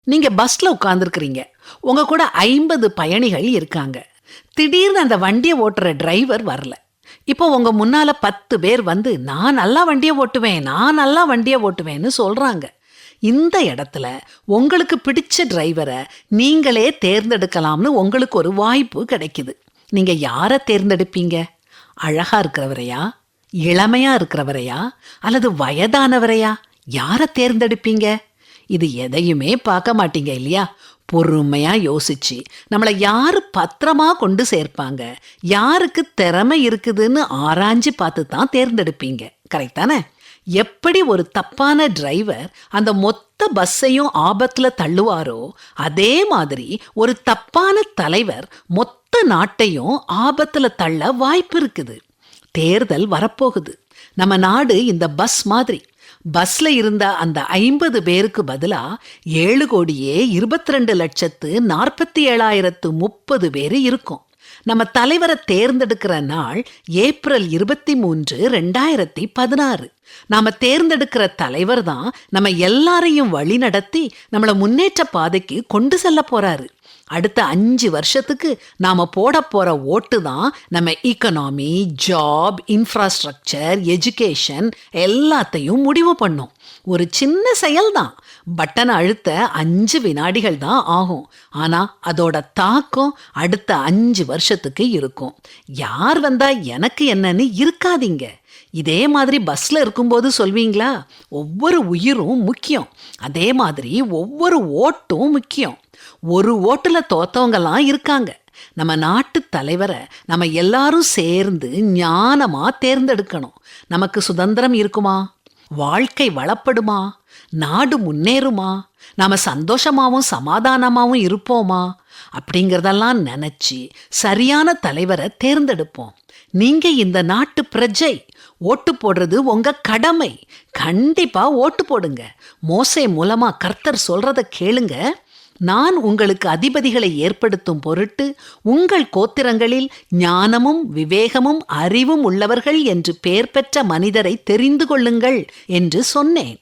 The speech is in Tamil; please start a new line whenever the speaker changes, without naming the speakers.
நீங்க பஸ்ல உட்கார்ந்துருக்கிறீங்க. உங்க கூட 50 பயணிகள் இருக்காங்க. திடீர்னு அந்த வண்டியை ஓட்டுற டிரைவர் வரல. இப்போ உங்க முன்னால 10 பேர் வந்து நான் நல்லா வண்டியை ஓட்டுவேன், நான் நல்லா வண்டியை ஓட்டுவேன்னு சொல்றாங்க. இந்த இடத்துல உங்களுக்கு பிடிச்ச டிரைவரை நீங்களே தேர்ந்தெடுக்கலாம்னு உங்களுக்கு ஒரு வாய்ப்பு கிடைக்குது. நீங்க யாரை தேர்ந்தெடுப்பீங்க? அழகா இருக்கிறவரையா, இளமையா இருக்கிறவரையா, அல்லது வயதானவரையா? யாரை தேர்ந்தெடுப்பீங்க? இது எதையுமே பார்க்க மாட்டீங்க இல்லையா? பொறுமையா யோசிச்சு நம்மளை யாரு பத்திரமா கொண்டு சேர்ப்பாங்க, யாருக்கு திறமை இருக்குதுன்னு ஆராய்ஞ்சு பார்த்து தான் தேர்ந்தெடுப்பீங்க. கரெக்ட் தானே? எப்படி ஒரு தப்பான டிரைவர் அந்த மொத்த பஸ்ஸையும் ஆபத்துல தள்ளுவாரோ, அதே மாதிரி ஒரு தப்பான தலைவர் மொத்த நாட்டையும் ஆபத்துல தள்ள வாய்ப்பு இருக்குது. தேர்தல் வரப்போகுது. நம்ம நாடு இந்த பஸ் மாதிரி. பஸ்ல இருந்த அந்த 50 பேருக்கு பதிலா 7,22,47,030 பேரு இருக்கும். நம்ம தலைவரை தேர்ந்தெடுக்கிற நாள் ஏப்ரல் 23, 2016. நாம தேர்ந்தெடுக்கிற தலைவர் தான் நம்ம எல்லாரையும் வழி நடத்தி நம்மளை முன்னேற்ற பாதைக்கு கொண்டு செல்ல போறாரு. அடுத்த 5 வருஷத்துக்கு நாம போட போற ஓட்டு தான் நம்ம ஈக்கனாமி, ஜாப், இன்ஃப்ராஸ்ட்ரக்சர், எஜுகேஷன் எல்லாத்தையும் முடிவு பண்ணும். ஒரு சின்ன செயல் தான். பட்டனை அழுத்த 5 வினாடிகள் தான் ஆகும். ஆனா அதோட தாக்கம் அடுத்த 5 வருஷத்துக்கு இருக்கும். யார் வந்தா எனக்கு என்னன்னு இருக்காதீங்க. இதே மாதிரி பஸ்ல இருக்கும்போது சொல்வீங்களா, ஒவ்வொரு உயிரும் முக்கியம், அதே மாதிரி ஒவ்வொரு ஓட்டும் முக்கியம். ஒரு ஓட்டுல தோத்தவங்கலாம் இருக்காங்க. நம்ம நாட்டு தலைவரை நம்ம எல்லாரும் சேர்ந்து ஞானமா தேர்ந்தெடுக்கணும். நமக்கு சுதந்திரம் இருக்குமா? வாழ்க்கை வளப்படுமா? நாடு முன்னேறுமா? நாம சந்தோஷமாவும் சமாதானமாவும் இருப்போமா? அப்படிங்கிறதெல்லாம் நினைச்சு சரியான தலைவரை தேர்ந்தெடுப்போம். நீங்க இந்த நாட்டு பிரஜை. ஓட்டு போடுறது உங்க கடமை. கண்டிப்பா ஓட்டு போடுங்க. மோசே மூலமா கர்த்தர் சொல்றத கேளுங்க. நான் உங்களுக்கு அதிபதிகளை ஏற்படுத்தும் பொருட்டு உங்கள் கோத்திரங்களில் ஞானமும் விவேகமும் அறிவும் உள்ளவர்கள் என்று பெயர் பெற்ற மனிதரை தெரிந்து கொள்ளுங்கள் என்று சொன்னேன்.